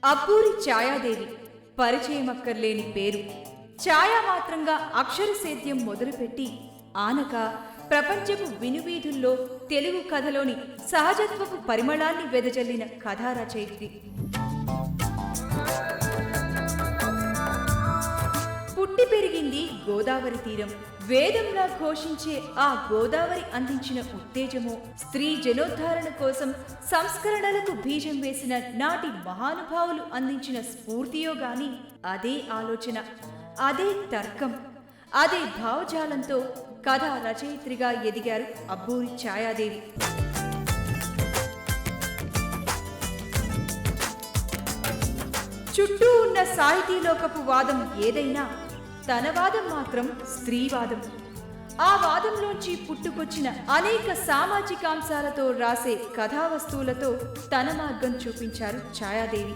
అబ్బూరి ఛాయాదేవి పరిచయమక్కర్లేని పేరు. ఛాయామాత్రంగా అక్షర సేద్యం మొదలుపెట్టి ఆనక ప్రపంచపు వినువీధుల్లో తెలుగు కథలోని సహజత్వపు పరిమళాన్ని వెదజల్లిన కథా రచయిత్రి. పుట్టి పెరిగింది గోదావరి తీరం. వేదంలా ఘోషించే ఆ గోదావరి అందించిన ఉత్తేజమో, స్త్రీ జనోద్ధారణ కోసం సంస్కరణలకు బీజం వేసిన నాటి మహానుభావులు అందించిన స్ఫూర్తియో గాని అదే ఆలోచన, అదే తర్కం, అదే భావజాలంతో కథా రచయిత్రిగా ఎదిగారు అబ్బూరి ఛాయాదేవి. చుట్టూ ఉన్న సాహితీలోకపు వాదం ఏదైనా తన వాదం మాత్రం స్త్రీవాదం. ఆ వాదంలోంచి పుట్టుకొచ్చిన అనేక సామాజికాంశాలతో రాసే కథావస్తువులతో తన మార్గం చూపించారు ఛాయాదేవి.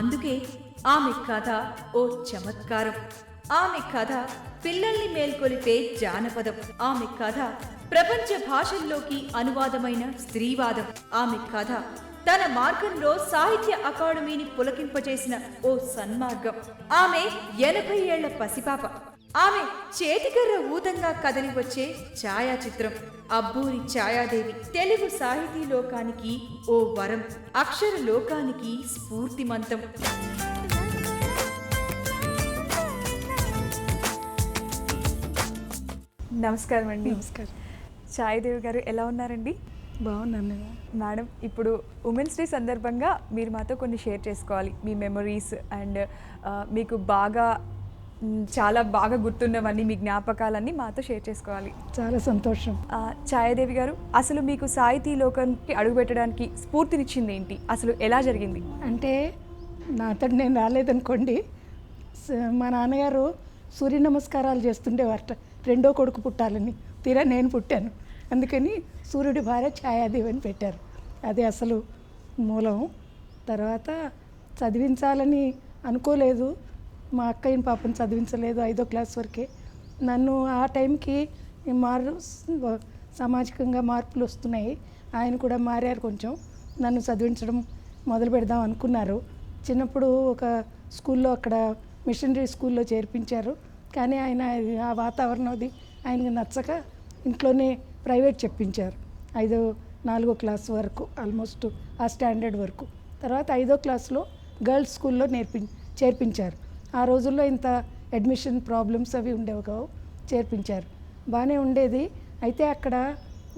అందుకే ఆమె కథ ఓ చమత్కారం. ఆమె కథ పిల్లల్ని మేల్కొలిపే జానపదం. ఆమె కథ ప్రపంచ భాషల్లోకి అనువాదమైన స్త్రీవాదం. ఆమె కథ తన మార్గంలో సాహిత్య అకాడమీని పులకింపజేసిన ఓ సన్మార్గం. ఆమె 80 ఏళ్ల పసిపాప. ఆమె చేతికర్ర ఊతంగా కదలి వచ్చే ఛాయాచిత్రం. అబ్బూరి ఛాయాదేవి తెలుగు సాహితీ లోకానికి ఓ వరం, అక్షర లోకానికి స్ఫూర్తిమంతం. నమస్కారం అండి. నమస్కారం. ఛాయాదేవి గారు ఎలా ఉన్నారండి? బాగున్నాను మేడం, ఇప్పుడు ఉమెన్స్ డే సందర్భంగా మీరు మాతో కొన్ని షేర్ చేసుకోవాలి, మీ మెమరీస్ అండ్ మీకు చాలా బాగా గుర్తున్నవన్నీ, మీ జ్ఞాపకాలన్నీ మాతో షేర్ చేసుకోవాలి. చాలా సంతోషం. ఛాయాదేవి గారు, అసలు మీకు సాహితీ లోకానికి అడుగుపెట్టడానికి స్ఫూర్తినిచ్చింది ఏంటి? అసలు ఎలా జరిగింది? అంటే నాతో నేను రాలేదనుకోండి, మా నాన్నగారు సూర్య నమస్కారాలు చేస్తుండేవారట, రెండో కొడుకు పుట్టాలని. తీరా నేను పుట్టాను, అందుకని సూర్యుడి భార్య ఛాయాదేవి అని పెట్టారు. అది అసలు మూలం. తర్వాత చదివించాలని అనుకోలేదు, మా అక్కయ్యని పాపని చదివించలేదు, 5వ క్లాస్ వరకే. నన్ను ఆ టైంకి సామాజికంగా మార్పులు వస్తున్నాయి, ఆయన కూడా మారారు కొంచెం, నన్ను చదివించడం మొదలు పెడదాం అనుకున్నారు. చిన్నప్పుడు ఒక స్కూల్లో, అక్కడ మిషనరీ స్కూల్లో చేర్పించారు. కానీ ఆయన ఆ వాతావరణం అది ఆయనకి నచ్చక ఇంట్లోనే ప్రైవేట్ చెప్పించారు. 4వ క్లాస్ వరకు, ఆల్మోస్ట్ ఆ స్టాండర్డ్ వరకు. తర్వాత 5వ క్లాస్లో గర్ల్స్ స్కూల్లో చేర్పించారు. ఆ రోజుల్లో ఇంత అడ్మిషన్ ప్రాబ్లమ్స్ అవి ఉండేవి కావు, చేర్పించారు. బాగానే ఉండేది. అయితే అక్కడ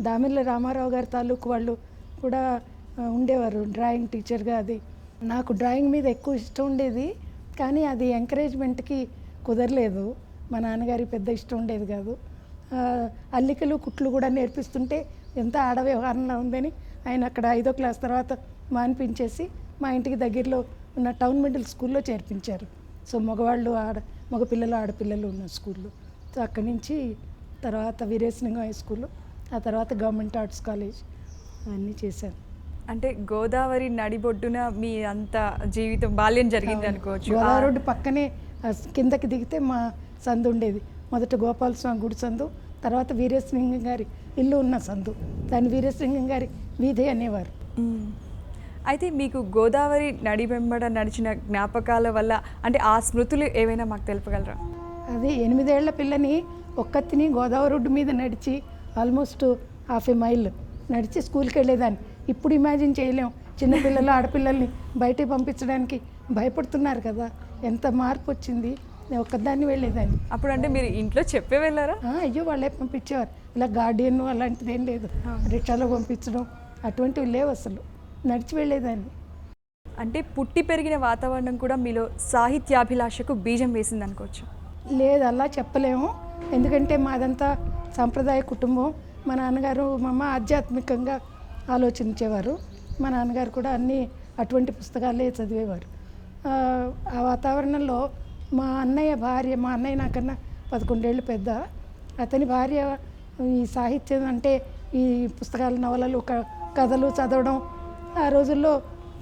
దామిర్ల రామారావు గారి తాలూకు వాళ్ళు కూడా ఉండేవారు డ్రాయింగ్ టీచర్గా. అది నాకు డ్రాయింగ్ మీద ఎక్కువ ఇష్టం ఉండేది, కానీ అది ఎంకరేజ్మెంట్కి కుదరలేదు. మా నాన్నగారికి పెద్ద ఇష్టం ఉండేది కాదు. అల్లికలు కుట్లు కూడా నేర్పిస్తుంటే ఎంత ఆడ వ్యవహారంలో ఉందని ఆయన అక్కడ 5వ క్లాస్ తర్వాత మానిపించేసి మా ఇంటికి దగ్గరలో ఉన్న టౌన్ మిడిల్ స్కూల్లో చేర్పించారు. సో మగ పిల్లలు ఆడపిల్లలు ఉన్న స్కూల్లో. సో అక్కడి నుంచి తర్వాత వీరేశలింగం హై స్కూల్లో, ఆ తర్వాత గవర్నమెంట్ ఆర్ట్స్ కాలేజ్ అన్నీ చేశాను. అంటే గోదావరి నడిబొడ్డున మీ అంత జీవితం, బాల్యం జరిగింది అనుకోవచ్చు. గోదావరి రోడ్డు పక్కనే కిందకి దిగితే మా సందు ఉండేది. మొదట గోపాలస్వామి గుడి సందు, తర్వాత వీరేశలింగం గారి ఇల్లు ఉన్న సందు, దాన్ని వీరేశలింగం గారి వీధి అనేవారు. అయితే మీకు గోదావరి నడి వెంబడ నడిచిన జ్ఞాపకాల వల్ల, అంటే ఆ స్మృతులు ఏవైనా మాకు తెలుపగలరా? అది 8 ఏళ్ల పిల్లని ఒక్కతిని గోదావరి రోడ్డు మీద నడిచి ఆల్మోస్ట్ ½ మైల్ నడిచి స్కూల్కి వెళ్ళేదాన్ని. ఇప్పుడు ఇమాజిన్ చేయలేం, చిన్నపిల్లలు ఆడపిల్లల్ని బయటికి పంపించడానికి భయపడుతున్నారు కదా, ఎంత మార్పు వచ్చింది. నేను ఒక్కదాన్ని వెళ్ళేదాన్ని. అప్పుడు అంటే మీరు ఇంట్లో చెప్పే వెళ్ళారా? అయ్యో, వాళ్ళే పంపించేవారు. ఇలా గార్డియన్ అలాంటిది ఏం లేదు, రిక్షాలో పంపించడం అటువంటివి లేవు, అసలు నడిచి వెళ్ళేదాన్ని. అంటే పుట్టి పెరిగిన వాతావరణం కూడా మీలో సాహిత్యాభిలాషకు బీజం వేసింది అనుకోవచ్చు. లేదు, అలా చెప్పలేము. ఎందుకంటే మాదంతా సాంప్రదాయ కుటుంబం. మా నాన్నగారు మా అమ్మ ఆధ్యాత్మికంగా ఆలోచించేవారు. మా నాన్నగారు కూడా అన్నీ అటువంటి పుస్తకాలే చదివేవారు. ఆ వాతావరణంలో మా అన్నయ్య భార్య, మా అన్నయ్య నాకన్నా 11 ఏళ్ళు పెద్ద, అతని భార్య ఈ సాహిత్యం అంటే ఈ పుస్తకాలు, నవలలు, కథలు చదవడం ఆ రోజుల్లో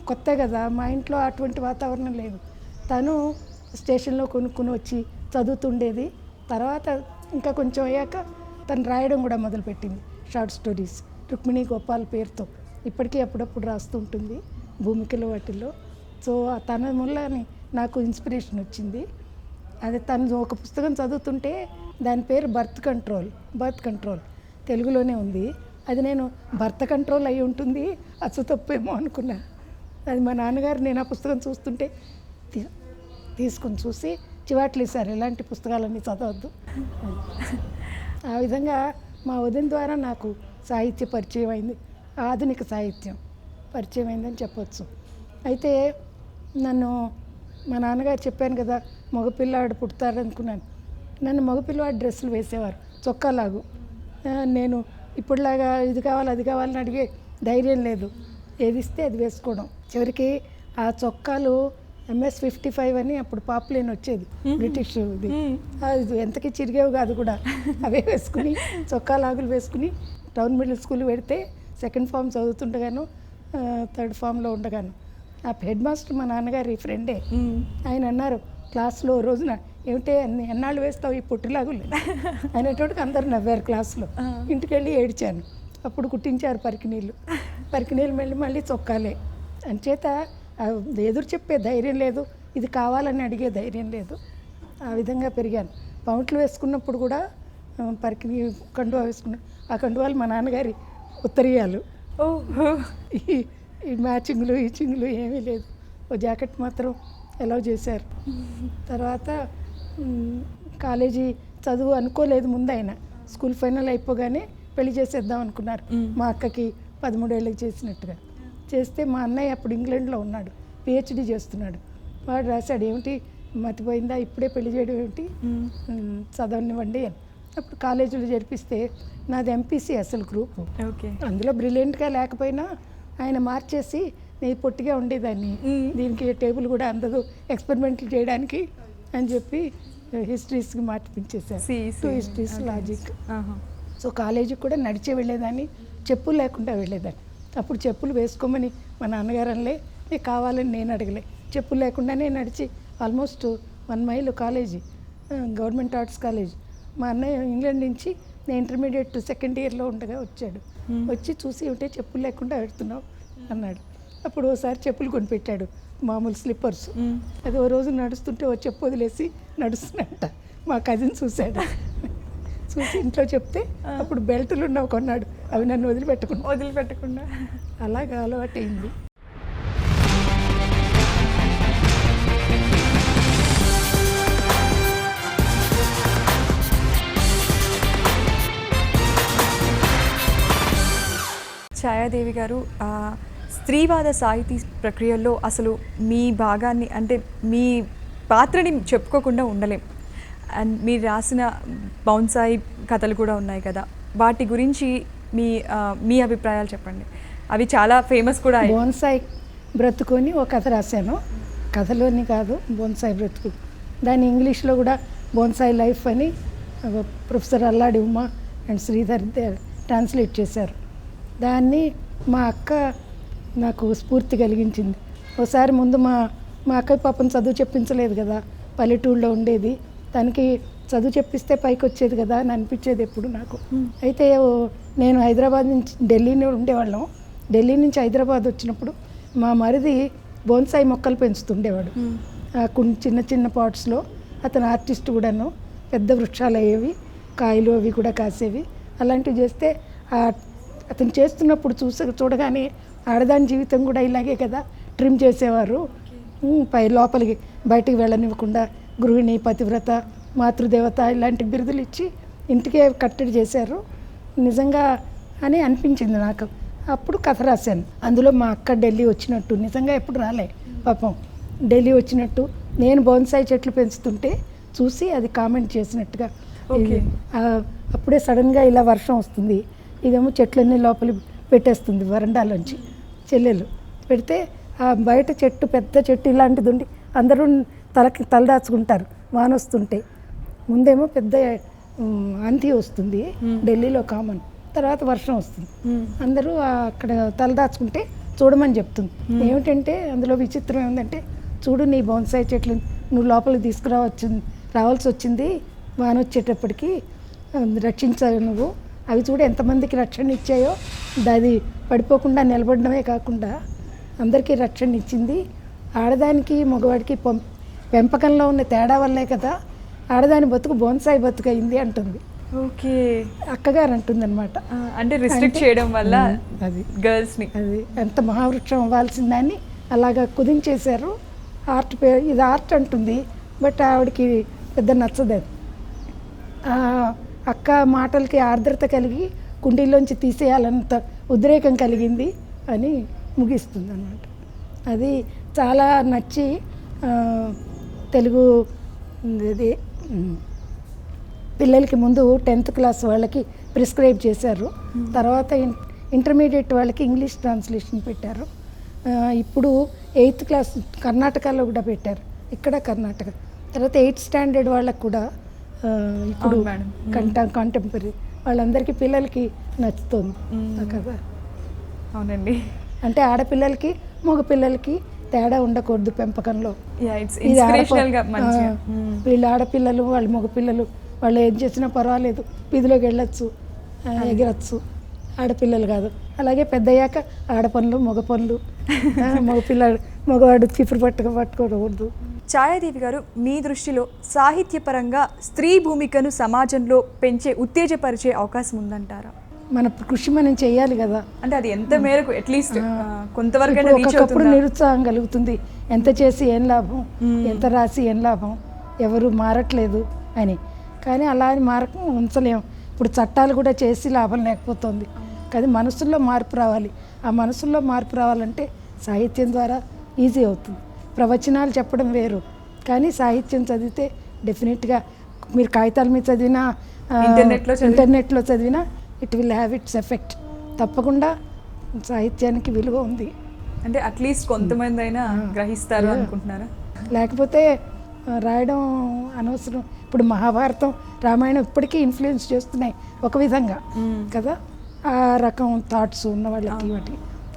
కొత్త కదా. మా ఇంట్లో అటువంటి వాతావరణం లేదు. తను స్టేషన్లో కొనుక్కుని వచ్చి చదువుతుండేది. తర్వాత ఇంకా కొంచెం అయ్యాక తను రాయడం కూడా మొదలుపెట్టింది, షార్ట్ స్టోరీస్. రుక్మిణి గోపాల్ పేరుతో ఇప్పటికీ అప్పుడప్పుడు రాస్తూ ఉంటుంది భూమికలో వాటిల్లో. సో తన వల్ల నాకు ఇన్స్పిరేషన్ వచ్చింది. అది తను ఒక పుస్తకం చదువుతుంటే దాని పేరు బర్త్ కంట్రోల్ తెలుగులోనే ఉంది. అది నేను భర్త కంట్రోల్ అయి ఉంటుంది అచ్చు తప్పేమో అనుకున్నా. అది మా నాన్నగారు నేను ఆ పుస్తకం చూస్తుంటే తీసుకొని చూసి చివాట్లేశారు, ఇలాంటి పుస్తకాలన్నీ చదవద్దు. ఆ విధంగా మా వదిన ద్వారా నాకు సాహిత్య పరిచయం అయింది, ఆధునిక సాహిత్యం పరిచయం అయిందని చెప్పవచ్చు. అయితే నన్ను మా నాన్నగారు చెప్పాను కదా మగపిల్లవాడు పుడతారనుకున్నాను. నన్ను మగపిల్లవాడు డ్రెస్సులు వేసేవారు చొక్కాలాగు. నేను ఇప్పుడులాగా ఇది కావాలి అది కావాలని అడిగే ధైర్యం లేదు, ఏది ఇస్తే అది వేసుకోవడం. చివరికి ఆ చొక్కాలు MS-55 అని అప్పుడు పాపులేన్ వచ్చేది బ్రిటిష్ ఇది, అది ఎంతకీ చిరిగేవి కాదు కూడా. అవే వేసుకుని చొక్కాలాగులు వేసుకుని టౌన్ మిడిల్ స్కూల్ పెడితే సెకండ్ ఫామ్ చదువుతుండగాను థర్డ్ ఫామ్లో ఉండగాను ఆ హెడ్ మాస్టర్ మా నాన్నగారి ఫ్రెండే. ఆయన అన్నారు క్లాస్లో రోజున, ఏమిటే ఎన్నాళ్ళు వేస్తావు ఈ పొట్టిలాగులు అనేటోటికి అందరు నవ్వారు క్లాస్లో. ఇంటికి వెళ్ళి ఏడ్చాను. అప్పుడు కుట్టించారు పరికినీళ్ళు మళ్ళీ చొక్కాలే. అంచేత ఎదురు చెప్పే ధైర్యం లేదు, ఇది కావాలని అడిగే ధైర్యం లేదు. ఆ విధంగా పెరిగాను. పౌంట్లు వేసుకున్నప్పుడు కూడా పరికిని కండువా వేసుకున్నాను. ఆ కండువాలు మా నాన్నగారి ఉత్తరీయాలు. ఈ మ్యాచింగ్లు ఈచింగ్లు ఏమీ లేదు. ఓ జాకెట్ మాత్రం అలౌ చేశారు. తర్వాత కాలేజీ చదువు అనుకోలేదు ముందు. ఆయన స్కూల్ ఫైనల్ అయిపోగానే పెళ్లి చేసేద్దాం అనుకున్నారు. మా అక్కకి 13 ఏళ్ళకి చేసినట్టుగా చేస్తే మా అన్నయ్య అప్పుడు ఇంగ్లాండ్లో ఉన్నాడు, PhD చేస్తున్నాడు. వాడు రాశాడు, ఏమిటి మతిపోయిందా ఇప్పుడే పెళ్లి చేయడం ఏమిటి, చదవనివ్వండి అని. అప్పుడు కాలేజీలో జరిపిస్తే నాది MPC అసలు గ్రూపు. అందులో బ్రిలియంట్గా లేకపోయినా ఆయన మార్చేసి నేను పొట్టిగా ఉండేదాన్ని, దీనికి టేబుల్ కూడా అందదు ఎక్స్పెరిమెంట్లు చేయడానికి అని చెప్పి హిస్టరీస్కి మార్పించేశారు. 2 హిస్టరీస్ లాజిక్. సో కాలేజీకి కూడా నడిచే వెళ్ళేదాన్ని, చెప్పులు లేకుండా వెళ్ళేదాన్ని. అప్పుడు చెప్పులు వేసుకోమని మా నాన్నగారు అనలే, నీకు కావాలని నేను అడగలే. చెప్పులు లేకుండానే నడిచి almost 1 mile college, government arts college. మా అన్నయ్య ఇంగ్లాండ్ నుంచి నేను ఇంటర్మీడియట్ సెకండ్ ఇయర్లో ఉండగా వచ్చాడు. వచ్చి చూసి ఉంటే చెప్పులు లేకుండా పెడుతున్నావు అన్నాడు. అప్పుడు ఓసారి చెప్పులు కొనిపెట్టాడు, మామూలు స్లిప్పర్స్. అది ఓ రోజు నడుస్తుంటే ఓ చెప్పు వదిలేసి నడుస్తున్నట్ట. మా కజిన్ చూశాడు, చూసి ఇంట్లో చెప్తే అప్పుడు బెల్టులు ఉన్నవి కొన్నాడు. అవి నన్ను వదిలిపెట్టకుండా అలాగా అలవాటైంది. ఛాయాదేవి గారు, స్త్రీవాద సాహితీ ప్రక్రియలో అసలు మీ భాగాన్ని, అంటే మీ పాత్రని చెప్పుకోకుండా ఉండలేం. అండ్ మీరు రాసిన బౌన్సాయి కథలు కూడా ఉన్నాయి కదా, వాటి గురించి మీ అభిప్రాయాలు చెప్పండి. అవి చాలా ఫేమస్ కూడా. బోన్సాయి బ్రతుకుని ఒక కథ రాశాను, కథలోని కాదు, బోన్సాయి బ్రతుకు. దాన్ని ఇంగ్లీష్లో కూడా బోన్సాయి లైఫ్ అని professor Alladi Uma and Sridhar translate చేశారు. దాన్ని మా అక్క నాకు స్ఫూర్తి కలిగించింది. ఒకసారి ముందు మా అక్క పాపం చదువు చెప్పించలేదు కదా, పల్లెటూళ్ళలో ఉండేది. దానికి చదువు చెప్పిస్తే పైకి వచ్చేది కదా అని అనిపించేది ఎప్పుడు నాకు. అయితే నేను హైదరాబాద్ నుంచి ఢిల్లీలో ఉండేవాళ్ళం. ఢిల్లీ నుంచి హైదరాబాద్ వచ్చినప్పుడు మా మరిది బోన్సాయి మొక్కలు పెంచుతుండేవాడు చిన్న చిన్న పాట్స్లో. అతను ఆర్టిస్ట్ కూడాను. పెద్ద వృక్షాలు అయ్యేవి, కాయలు అవి కూడా కాసేవి. అలాంటివి చేస్తే అతను చేస్తున్నప్పుడు చూడగానే ఆడదాని జీవితం కూడా ఇలాగే కదా, ట్రిమ్ చేసేవారు. లోపలికి బయటికి వెళ్ళనివ్వకుండా గృహిణి, పతివ్రత, మాతృదేవత ఇలాంటి బిరుదులు ఇచ్చి ఇంటికే కట్టడి చేశారు నిజంగా అని అనిపించింది నాకు. అప్పుడు కథ రాశాను. అందులో మా అక్క ఢిల్లీ వచ్చినట్టు, నిజంగా ఎప్పుడు రాలే పాపం, ఢిల్లీ వచ్చినట్టు నేను బోన్సాయి చెట్లు పెంచుతుంటే చూసి అది కామెంట్ చేసినట్టుగా. అప్పుడే సడన్గా ఇలా వర్షం వస్తుంది, ఇదేమో చెట్లన్నీ లోపలి పెట్టేస్తుంది వరండాలోంచి. చెల్లెలు పెడితే ఆ బయట చెట్టు, పెద్ద చెట్టు ఇలాంటిది ఉండి అందరూ తలదాచుకుంటారు వాన వస్తుంటే. ముందేమో పెద్ద అంతి వస్తుంది, ఢిల్లీలో కామన్. తర్వాత వర్షం వస్తుంది, అందరూ అక్కడ తలదాచుకుంటే చూడమని చెప్తుంది. ఏమిటంటే అందులో విచిత్రం ఏంటంటే, చూడు నీ బోన్సాయి చెట్లు నువ్వు లోపలికి రావాల్సి వచ్చింది వాన వచ్చేటప్పటికి, రక్షించావు నువ్వు, అవి చూడు ఎంతమందికి రక్షణ ఇచ్చాయో అది పడిపోకుండా నిలబడడమే కాకుండా అందరికీ రక్షణ ఇచ్చింది. ఆడదానికి మగవాడికి పెంపకంలో ఉన్న తేడా వల్లే కదా ఆడదాని బతుకు బోన్సాయి బతుకు అయింది అంటుంది. ఓకే. అక్కగారు అంటుందన్నమాట. అంటే రిస్ట్రిక్ట్ చేయడం వల్ల అది గర్ల్స్ని అది ఎంత మహావృక్షం అవ్వాల్సిన దాన్ని అలాగా కుదించేశారు. ఆర్ట్ ఇది ఆర్ట్ అంటుంది, బట్ ఆవిడకి పెద్ద నచ్చదు అది. అక్క మాటలకి ఆర్ద్రత కలిగి కుండీలోంచి తీసేయాలంత ఉద్రేకం కలిగింది అని ముగిస్తుంది అన్నమాట. అది చాలా నచ్చి తెలుగు ఇది పిల్లలకి ముందు 10th క్లాస్ వాళ్ళకి ప్రిస్క్రైబ్ చేశారు. తర్వాత ఇంటర్మీడియట్ వాళ్ళకి ఇంగ్లీష్ ట్రాన్స్లేషన్ పెట్టారు. ఇప్పుడు 8th క్లాస్ కర్ణాటకలో కూడా పెట్టారు, ఇక్కడ కర్ణాటక. తర్వాత 8th స్టాండర్డ్ వాళ్ళకు కూడా ఇప్పుడు కాంటెంపరీ వాళ్ళందరికీ పిల్లలకి నచ్చుతుంది కదా. అవునండి. అంటే ఆడపిల్లలకి మగ పిల్లలకి తేడా ఉండకూడదు పెంపకంలో. వీళ్ళు ఆడపిల్లలు వాళ్ళు మగపిల్లలు వాళ్ళు ఏం చేసినా పర్వాలేదు, వీధిలోకి వెళ్ళొచ్చు, ఎగరచ్చు. ఆడపిల్లలు కాదు. అలాగే పెద్దయ్యాక ఆడ పనులు మగ పనులు, మగవాడు చిపురు పట్టుకోకూడదు. ఛాయాదేవి గారు, మీ దృష్టిలో సాహిత్యపరంగా స్త్రీ భూమికను సమాజంలో పెంచే ఉత్తేజపరిచే అవకాశం ఉందంటారా? మన కృషి మనం చేయాలి కదా. అంటే అది ఎంత మేరకు అట్లీస్ట్ కొంతవరకు ఒకప్పుడు నిరుత్సాహం కలుగుతుంది, ఎంత చేసి ఏం లాభం, ఎంత రాసి ఏం లాభం, ఎవరు మారట్లేదు అని. కానీ అలా అని ఉంచలేము. ఇప్పుడు చట్టాలు కూడా చేసి లాభం లేకపోతుంది. కానీ మనసుల్లో మార్పు రావాలి. ఆ మనసుల్లో మార్పు రావాలంటే సాహిత్యం ద్వారా ఈజీ అవుతుంది. ప్రవచనాలు చెప్పడం వేరు, కానీ సాహిత్యం చదివితే డెఫినెట్గా మీరు కాగితాల మీద చదివినా ఇంటర్నెట్లో చదివినా it will have its effect. తప్పకుండా సాహిత్యానికి విలువ ఉంది. అంటే అట్లీస్ట్ కొంతమంది అయినా గ్రహిస్తారు అనుకుంటున్నారా? లేకపోతే రాయడం అనవసరం. ఇప్పుడు మహాభారతం రామాయణం ఇప్పటికీ ఇన్ఫ్లుయెన్స్ చేస్తున్నాయి ఒక విధంగా కదా, ఆ రకం థాట్స్ ఉన్న వాళ్ళకి వాటి.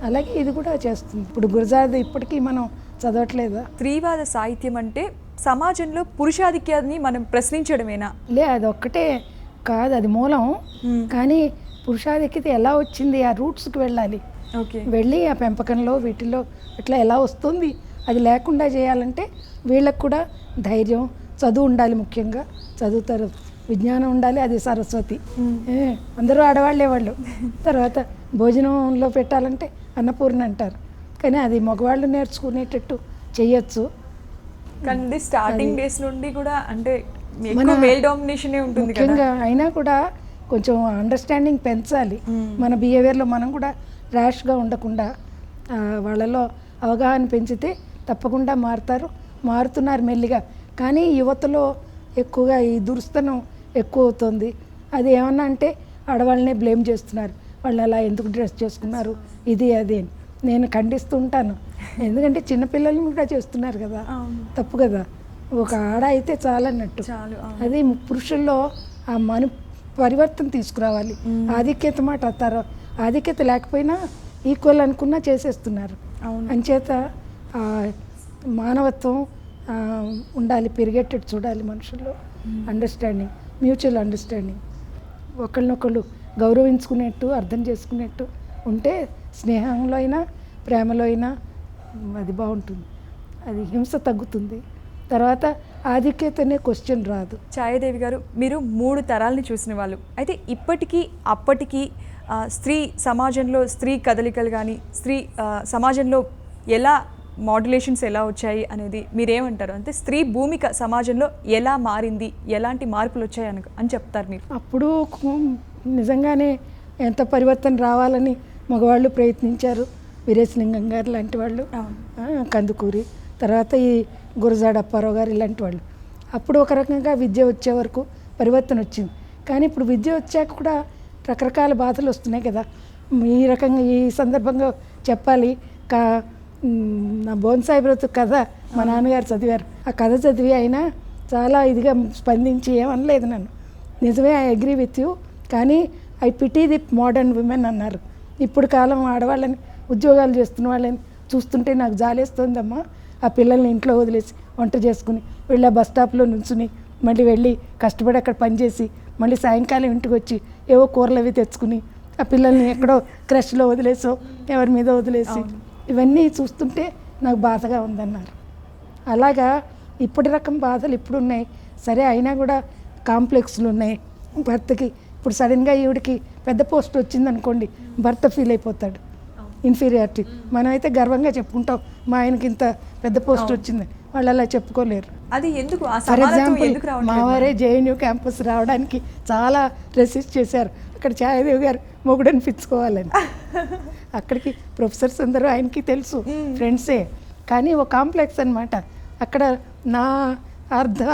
అలాగే ఇది కూడా చేస్తుంది. ఇప్పుడు గురజాడ ఇప్పటికీ మనం చదవట్లేదా? స్త్రీవాద సాహిత్యం అంటే సమాజంలో పురుషాధిక్యాన్ని మనం ప్రశ్నించడమేనా? అది ఒక్కటే కాదు, అది మూలం. కానీ పురుషాధిక్యత ఎలా వచ్చింది, ఆ రూట్స్కి వెళ్ళాలి. వెళ్ళి ఆ పెంపకంలో వీటిల్లో ఇట్లా ఎలా వస్తుంది, అది లేకుండా చేయాలంటే వీళ్ళకు కూడా ధైర్యం, చదువు ఉండాలి. ముఖ్యంగా చదువుతారు, విజ్ఞానం ఉండాలి. అది సరస్వతి. అందరూ ఆడవాళ్లే వాళ్ళు. తర్వాత భోజనంలో పెట్టాలంటే అన్నపూర్ణ అంటారు, కానీ అది మగవాళ్ళు నేర్చుకునేటట్టు చెయ్యొచ్చు. కానీ స్టార్టింగ్ డేస్ నుండి కూడా అంటే మేల్ డామినేషన్ ఉంటుంది ముఖ్యంగా. అయినా కూడా కొంచెం అండర్స్టాండింగ్ పెంచాలి. మన బిహేవియర్లో మనం కూడా ర్యాష్గా ఉండకుండా వాళ్ళలో అవగాహన పెంచితే తప్పకుండా మారుతున్నారు మెల్లిగా. కానీ యువతలో ఎక్కువగా ఈ దురుస్తనం ఎక్కువ అవుతుంది. అది ఏమన్నా అంటే ఆడవాళ్ళనే బ్లేమ్ చేస్తున్నారు, వాళ్ళు అలా ఎందుకు డ్రెస్ చేసుకున్నారు, ఇది అది అని. నేను ఖండిస్తూ ఉంటాను, ఎందుకంటే చిన్నపిల్లల్ని కూడా చేస్తున్నారు కదా, తప్పు కదా. ఒక ఆడ అయితే చాలన్నట్టు. అది పురుషుల్లో ఆ పరివర్తన తీసుకురావాలి. ఆధిక్యత మాట అత్తారు, ఆధిక్యత లేకపోయినా ఈక్వల్ అనుకున్నా చేసేస్తున్నారు. అంచేత మానవత్వం ఉండాలి, పెరిగేటట్టు చూడాలి మనుషుల్లో. అండర్స్టాండింగ్, మ్యూచువల్ అండర్స్టాండింగ్, ఒకళ్ళనొకళ్ళు గౌరవించుకునేట్టు, అర్థం చేసుకునేట్టు ఉంటే స్నేహంలో అయినా ప్రేమలో అయినా అది బాగుంటుంది. అది హింస తగ్గుతుంది. తర్వాత ఆధిక్యతనే క్వశ్చన్ రాదు. ఛాయాదేవి గారు, మీరు 3 తరాలని చూసిన వాళ్ళు అయితే ఇప్పటికీ అప్పటికీ స్త్రీ సమాజంలో స్త్రీ కదలికలు కానీ స్త్రీ సమాజంలో ఎలా మాడ్యులేషన్స్ ఎలా వచ్చాయి అనేది మీరేమంటారు? అంటే స్త్రీ భూమిక సమాజంలో ఎలా మారింది, ఎలాంటి మార్పులు వచ్చాయి అని చెప్తారు మీరు? అప్పుడు నిజంగానే ఎంత పరివర్తన రావాలని మగవాళ్ళు ప్రయత్నించారు. వీరేశలింగం గారు లాంటి వాళ్ళు, కందుకూరి, తర్వాత ఈ గురజాడ అప్పారావు గారు ఇలాంటి వాళ్ళు. అప్పుడు ఒక రకంగా విద్య వచ్చే వరకు పరివర్తన వచ్చింది. కానీ ఇప్పుడు విద్య వచ్చాక కూడా రకరకాల బాధలు వస్తున్నాయి కదా. ఈ రకంగా ఈ సందర్భంగా చెప్పాలి, నా బోన్సాయి బ్రతుకు కథ మా నాన్నగారు చదివారు. ఆ కథ చదివి అయినా చాలా ఇదిగా స్పందించి ఏమనలేదు నన్ను. నిజమే, ఐ అగ్రీ విత్ యూ, కానీ I pity the modern women అన్నారు. ఇప్పుడు కాలం ఆడవాళ్ళని ఉద్యోగాలు చేస్తున్న వాళ్ళని చూస్తుంటే నాకు జాలేస్తుందమ్మా. ఆ పిల్లల్ని ఇంట్లో వదిలేసి వంట చేసుకుని వెళ్ళి బస్ స్టాప్లో నుంచుని మళ్ళీ వెళ్ళి కష్టపడి అక్కడ పనిచేసి మళ్ళీ సాయంకాలం ఇంటికి వచ్చి ఏవో కూరలు అవి తెచ్చుకుని ఆ పిల్లల్ని ఎక్కడో క్రష్లో వదిలేసో ఎవరి మీద వదిలేసి ఇవన్నీ చూస్తుంటే నాకు బాధగా ఉందన్నారు. అలాగా ఇప్పటి రకం బాధలు ఇప్పుడు ఉన్నాయి. సరే అయినా కూడా కాంప్లెక్స్లు ఉన్నాయి భర్తకి. ఇప్పుడు సడన్గా ఈవిడికి పెద్ద పోస్ట్ వచ్చిందనుకోండి, భర్త ఫీల్ అయిపోతాడు ఇన్ఫీరియారిటీ. మనం అయితే గర్వంగా చెప్పుకుంటాం మా ఆయనకి ఇంత పెద్ద పోస్ట్ వచ్చింది, వాళ్ళు అలా చెప్పుకోలేరు. అది ఎందుకు ఆ ఫర్ సమానత్వం ఎగ్జాంపుల్ ఎందుకు మా రావట్లేదు? వారే జేఎన్యూ క్యాంపస్ రావడానికి చాలా రెసిస్ట్ చేశారు. అక్కడ ఛాయాదేవి గారు మొగుడు అనిపించుకోవాలని. అక్కడికి ప్రొఫెసర్స్ అందరూ ఆయనకి తెలుసు, ఫ్రెండ్సే. కానీ ఒక కాంప్లెక్స్ అన్నమాట. అక్కడ నా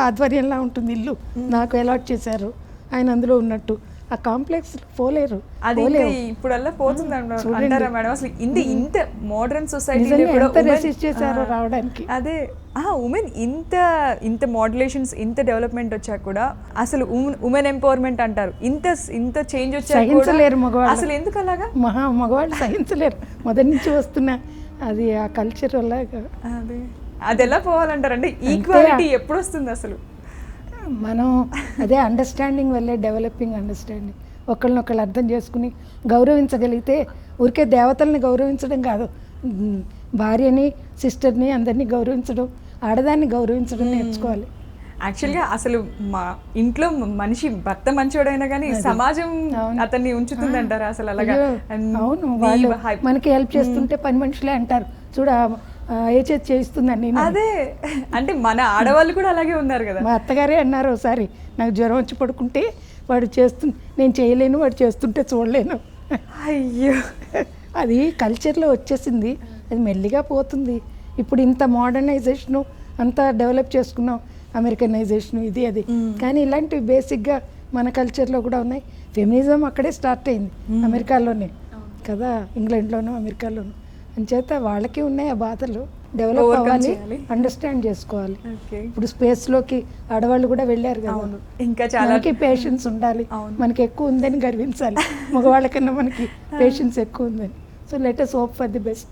ఆధ్వర్యంలో ఉంటుంది ఇల్లు, నాకు అలాట్ చేశారు, ఆయన అందులో ఉన్నట్టు. ఆ కాంప్లెక్స్ పోలేరు. అది ఇంకా ఇప్పుడల్లా పోతుంది అంటారా మేడం? అసలు ఇంత మోడర్న్ సొసైటీలో కూడా ఎంత రెసిస్ట్ చేశారో రావడానికి. అదే ఉమెన్ ఇంత మోడ్యులేషన్స్, ఇంత డెవలప్మెంట్ వచ్చాక కూడా అసలు ఉమెన్ ఎంపవర్మెంట్ అంటారు, ఇంత చేంజ్ వచ్చాక సహించలేరు మగవాళ్ళు. అసలు ఎందుకు అలాగా? మగవాళ్ళు సహించలేరు మొదటి నుంచి వస్తున్న అది ఆ కల్చర్ వల్ల. అది ఎలా పోవాలంటారు? అంటే ఈక్వాలిటీ ఎప్పుడు వస్తుంది అసలు? మనం అదే అండర్స్టాండింగ్ వల్లే, డెవలపింగ్ అండర్స్టాండింగ్. ఒకళ్ళనొకళ్ళు అర్థం చేసుకుని గౌరవించగలిగితే, ఊరికే దేవతల్ని గౌరవించడం కాదు, భార్యని, సిస్టర్ని అందరినీ గౌరవించడం, ఆడదాన్ని గౌరవించడం నేర్చుకోవాలి. యాక్చువల్గా అసలు మా ఇంట్లో మనిషి భర్త మంచోడైనా కానీ సమాజం అతన్ని ఉంచుతుందంటారా అసలు? అలాగా అవును, వాళ్ళు మనకి హెల్ప్ చేస్తుంటే పని మనుషులే అంటారు చూడ, ఏ చేతి చేయిస్తుందండి. అదే అంటే మన ఆడవాళ్ళు కూడా అలాగే ఉన్నారు కదా. మా అత్తగారే అన్నారు ఒకసారి, నాకు జ్వరం వచ్చి పడుకుంటే వాడు నేను చేయలేను, వాడు చేస్తుంటే చూడలేను. అయ్యో, అది కల్చర్లో వచ్చేసింది, అది మెల్లిగా పోతుంది. ఇప్పుడు ఇంత మోడర్నైజేషను అంతా డెవలప్ చేసుకున్నాం, అమెరికనైజేషను ఇది అది. కానీ ఇలాంటివి బేసిక్గా మన కల్చర్లో కూడా ఉన్నాయి. ఫెమినిజం అక్కడే స్టార్ట్ అయింది, అమెరికాలోనే కదా, ఇంగ్లాండ్లోనూ అమెరికాలోనూ. అంచేత వాళ్ళకి ఉన్నాయి ఆ బాధలు, డెవలప్ అవ్వాలి, అండర్స్టాండ్ చేసుకోవాలి. ఇప్పుడు స్పేస్లోకి ఆడవాళ్ళు కూడా వెళ్ళారు కదా, ఇంకా చాలా పేషెన్స్ ఉండాలి. మనకి ఎక్కువ ఉందని గర్వించాలి, మగవాళ్ళకన్నా మనకి పేషెన్స్ ఎక్కువ ఉందని. So let us hope for the best.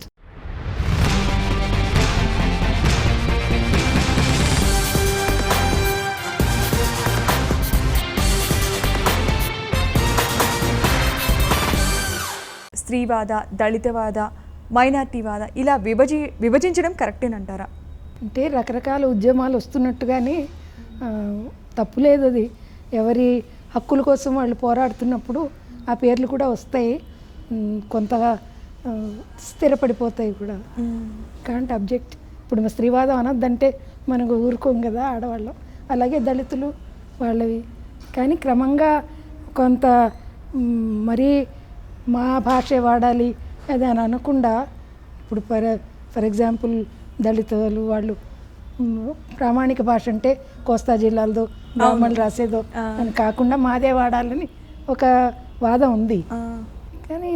స్త్రీవాద, దళితవాద, మైనార్టీవాద ఇలా విభజించడం కరెక్టేనంటారా? అంటే రకరకాల ఉద్యమాలు వస్తున్నట్టుగానే తప్పులేదు. అది ఎవరి హక్కుల కోసం వాళ్ళు పోరాడుతున్నప్పుడు ఆ పేర్లు కూడా వస్తాయి, కొంతగా స్థిరపడిపోతాయి కూడా. Can't object. ఇప్పుడు మా స్త్రీవాదం అనొద్దంటే మనకు ఊరుకోం కదా ఆడవాళ్ళం, అలాగే దళితులు వాళ్ళవి. కానీ క్రమంగా కొంత మరీ మా భాషే వాడాలి అది అని అనకుండా, ఇప్పుడు ఫర్ ఎగ్జాంపుల్ దళితులు వాళ్ళు ప్రామాణిక భాష అంటే కోస్తా జిల్లాలదో బ్రాహ్మణులు రాసేదో అని కాకుండా మాదే వాడాలని ఒక వాదం ఉంది. కానీ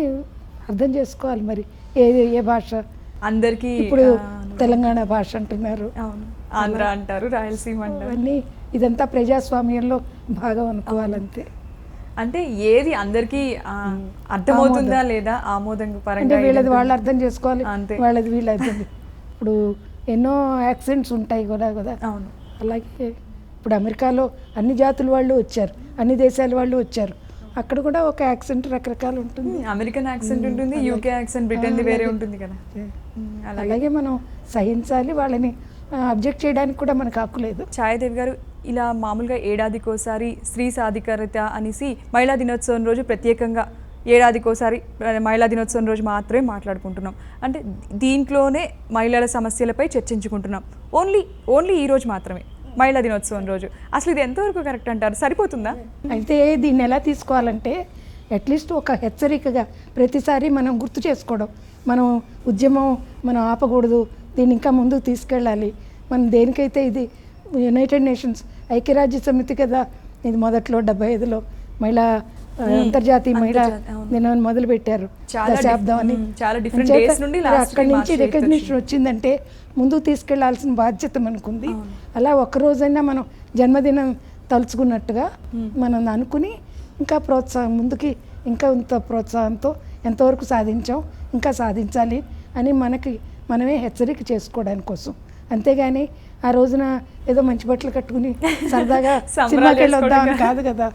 అర్థం చేసుకోవాలి మరి ఏ భాష అందరికీ. ఇప్పుడు తెలంగాణ భాష అంటున్నారు, ఆంధ్ర అంటారు, రాయలసీమ అంటారు. అన్నీ ఇదంతా ప్రజాస్వామ్యంలో భాగం అనుకోవాలంతే. అంటే ఏది అందరికీ అర్థమవుతుందా లేదా ఆమోదం పరంగా, వీళ్ళది వాళ్ళు అర్థం చేసుకోవాలి, వాళ్ళది వీళ్ళు అర్థం. ఇప్పుడు ఎన్నో యాక్సెంట్స్ ఉంటాయి కూడా కదా. అవును. అలాగే ఇప్పుడు అమెరికాలో అన్ని జాతుల వాళ్ళు వచ్చారు, అన్ని దేశాల వాళ్ళు వచ్చారు, అక్కడ కూడా ఒక యాక్సెంట్ రకరకాలు ఉంటుంది. అమెరికన్ యాక్సెంట్ ఉంటుంది, యూకే యాక్సెంట్, బ్రిటన్ది వేరే ఉంటుంది కదా. అలాగే మనం సహించాలి, వాళ్ళని అబ్జెక్ట్ చేయడానికి కూడా మనకు హక్కు లేదు. ఛాయాదేవి గారు, ఇలా మామూలుగా ఏడాదికోసారి స్త్రీ సాధికారత అనేసి మహిళా దినోత్సవం రోజు ప్రత్యేకంగా ఏడాదికోసారి మహిళా దినోత్సవం రోజు మాత్రమే మాట్లాడుకుంటున్నాం. అంటే దీంట్లోనే మహిళల సమస్యలపై చర్చించుకుంటున్నాం. ఓన్లీ ఈ రోజు మాత్రమే, మహిళా దినోత్సవం రోజు. అసలు ఇది ఎంతవరకు కరెక్ట్ అంటారు? సరిపోతుందా? అయితే దీన్ని ఎలా తీసుకోవాలంటే, అట్లీస్ట్ ఒక హెచ్చరికగా ప్రతిసారి మనం గుర్తు చేసుకోవడం, మనం ఉద్యమం మనం ఆపకూడదు, దీన్ని ఇంకా ముందుకు తీసుకెళ్ళాలి. మనం దేనికైతే ఇది యునైటెడ్ నేషన్స్ ఐక్యరాజ్య సమితి కదా, ఇది మొదట్లో 75లో మహిళా అంతర్జాతీయ మహిళా దినాన్ని మొదలు పెట్టారు, దశాబ్దం అని. అక్కడి నుంచి రికగ్నిషన్ వచ్చిందంటే ముందుకు తీసుకెళ్లాల్సిన బాధ్యత మనకుంది. అలా ఒక్కరోజైనా మనం జన్మదినం తలుచుకున్నట్టుగా మనం అనుకుని ఇంకా ప్రోత్సాహం ముందుకి, ఇంకా ఇంత ప్రోత్సాహంతో ఎంతవరకు సాధించాం, ఇంకా సాధించాలి అని మనమే హెచ్చరిక చేసుకోవడానికి కోసం. అంతేగాని ఆ రోజున ఏదో మంచి బట్టలు కట్టుకుని సరదాగా సినిమాకి వెళ్ళి వద్దామని కాదు కదా.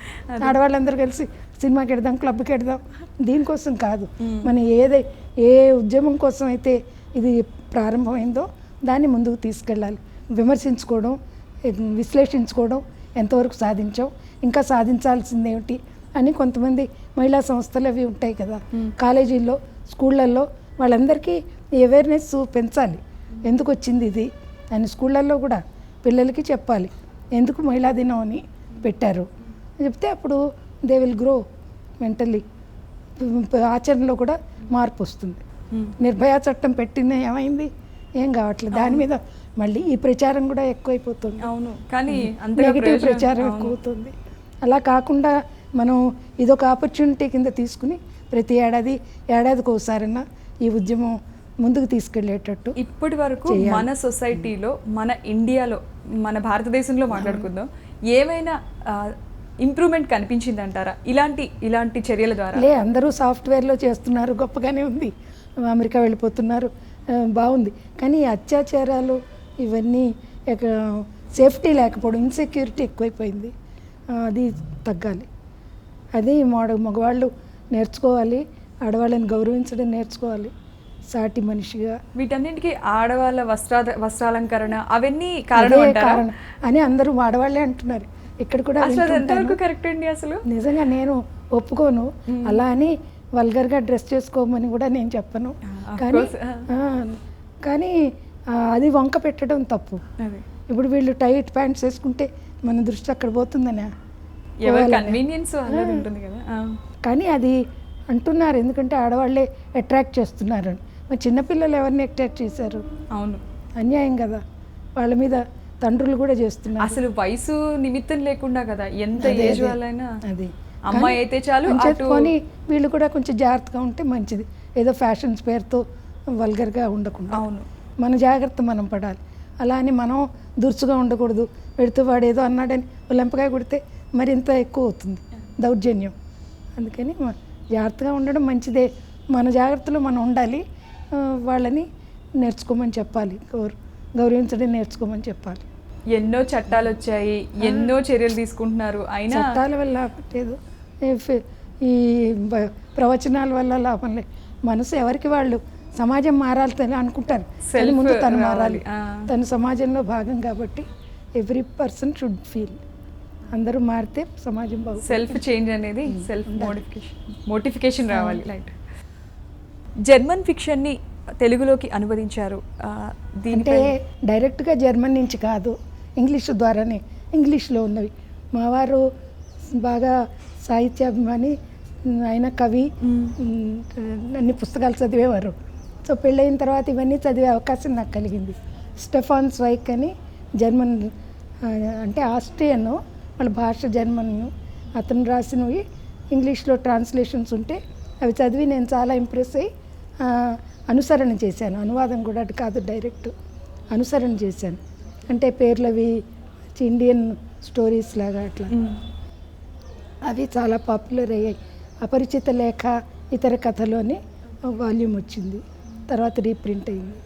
ఆడవాళ్ళందరూ కలిసి సినిమాకి వెడదాం, క్లబ్కి వెడదాం, దీనికోసం కాదు. మనం ఏ ఉద్యమం కోసం అయితే ఇది ప్రారంభమైందో దాన్ని ముందుకు తీసుకెళ్ళాలి. విమర్శించుకోవడం, విశ్లేషించుకోవడం, ఎంతవరకు సాధించాం, ఇంకా సాధించాల్సింది ఏమిటి అని కొంతమంది మహిళా సంస్థలు అవి ఉంటాయి కదా, కాలేజీల్లో, స్కూళ్ళల్లో వాళ్ళందరికీ అవేర్నెస్ పెంచాలి. ఎందుకు వచ్చింది ఇది అని స్కూళ్ళల్లో కూడా పిల్లలకి చెప్పాలి. ఎందుకు మహిళా దినం అని పెట్టారు చెప్తే అప్పుడు దే విల్ గ్రో మెంటల్లీ. ఆచరణలో కూడా మార్పు వస్తుంది. నిర్భయ చట్టం పెట్టిన ఏమైంది, ఏం కావట్లేదు. దాని మీద మళ్ళీ ఈ ప్రచారం కూడా ఎక్కువైపోతుంది. అవును, కానీ నెగిటివ్ ప్రచారం ఎక్కువ అవుతుంది. అలా కాకుండా మనం ఇదొక ఆపర్చునిటీ కింద తీసుకుని ప్రతి ఏడాదికి ఒకసారన్నా ఈ ఉద్యమం ముందుకు తీసుకెళ్ళేటట్టు. ఇప్పటి వరకు మన సొసైటీలో, మన ఇండియాలో, మన భారతదేశంలో మాట్లాడుకుందాం, ఏమైనా ఇంప్రూవ్మెంట్ కనిపించింది అంటారా ఇలాంటి చర్యల ద్వారా? అందరూ సాఫ్ట్వేర్లో చేస్తున్నారు, గొప్పగానే ఉంది. అమెరికా వెళ్ళిపోతున్నారు, బాగుంది. కానీ ఈ అత్యాచారాలు ఇవన్నీ సేఫ్టీ లేకపోవడం, ఇన్సెక్యూరిటీ ఎక్కువైపోయింది. అది తగ్గాలి. అది మగవాళ్ళు నేర్చుకోవాలి, ఆడవాళ్ళని గౌరవించడం నేర్చుకోవాలి, సాటి మనిషిగా. వీటన్నింటికి ఆడవాళ్ళ వస్త్రాలంకరణ అవన్నీ కారణం అని అందరూ ఆడవాళ్ళే అంటున్నారు. ఇక్కడ కూడా కరెక్ట్ అండి. అసలు నిజంగా నేను ఒప్పుకోను. అలా అని వల్గర్గా డ్రెస్ చేసుకోమని కూడా నేను చెప్పను. కానీ అది వంక పెట్టడం తప్పు. ఇప్పుడు వీళ్ళు టైట్ ప్యాంట్స్ వేసుకుంటే మన దృష్టి అక్కడ పోతుందనే కానీ అది అంటున్నారు. ఎందుకంటే ఆడవాళ్ళే అట్రాక్ట్ చేస్తున్నారు. మరి చిన్నపిల్లలు ఎవరిని అట్రాక్ట్ చేశారు? అవును, అన్యాయం కదా. వాళ్ళ మీద తండ్రులు కూడా చేస్తున్నారు. అసలు వయసు నిమిత్తం లేకుండా కదా, ఎంత ఏజ్ వాళ్ళైనా. అది అమ్మాయి అయితే చాలు. కొని వీళ్ళు కూడా కొంచెం జాగ్రత్తగా ఉంటే మంచిది. ఏదో ఫ్యాషన్స్ పేరుతో వల్గర్గా ఉండకుండా. అవును, మన జాగ్రత్త మనం పడాలి. అలా అని మనం దురుసుగా ఉండకూడదు. పెడుతూ వాడు ఏదో అన్నాడని లెంపకాయ కొడితే మరింత ఎక్కువ అవుతుంది దౌర్జన్యం. అందుకని జాగ్రత్తగా ఉండడం మంచిదే. మన జాగ్రత్తలో మనం ఉండాలి. వాళ్ళని నేర్చుకోమని చెప్పాలి, గౌరవించడం నేర్చుకోమని చెప్పాలి. ఎన్నో చట్టాలు వచ్చాయి, ఎన్నో చర్యలు తీసుకుంటున్నారు. అయినా చట్టాల వల్ల లేదు, ఈ ప్రవచనాల వల్ల లాభం లేదు. మనసు ఎవరికి వాళ్ళు సమాజం మారాలి అనుకుంటారు, ముందు తను మారాలి. తను సమాజంలో భాగం కాబట్టి ఎవ్రీ పర్సన్ షుడ్ ఫీల్. అందరూ మారితే సమాజం బాగుంటుంది. సెల్ఫ్ చేంజ్ అనేది, సెల్ఫ్ మోటిఫికేషన్ రావాలి. రైట్. జర్మన్ ఫిక్షన్ని తెలుగులోకి అనువదించారు. అంటే డైరెక్ట్గా జర్మన్ నుంచి కాదు, ఇంగ్లీష్ ద్వారానే, ఇంగ్లీష్లో ఉన్నవి. మావారు బాగా సాహిత్యాభిమాని, ఆయన కవి, అన్ని పుస్తకాలు చదివేవారు. సో పెళ్ళయిన తర్వాత ఇవన్నీ చదివే అవకాశం నాకు కలిగింది. స్టెఫాన్ స్వైక్ అని జర్మన్, అంటే ఆస్ట్రియన్, వాళ్ళ భాష జర్మన్. అతను రాసినవి ఇంగ్లీష్లో ట్రాన్స్లేషన్స్ ఉంటే అవి చదివి నేను చాలా ఇంప్రెస్ అయ్యి అనుసరణ చేశాను. అనువాదం కూడా అటు కాదు, డైరెక్ట్ అనుసరణ చేశాను. అంటే పేర్లవి ఇండియన్ స్టోరీస్ లాగా అట్లా. అవి చాలా పాపులర్ అయ్యాయి. అపరిచిత లేఖ ఇతర కథలోని వాల్యూమ్ వచ్చింది, తర్వాత రీప్రింట్ అయింది.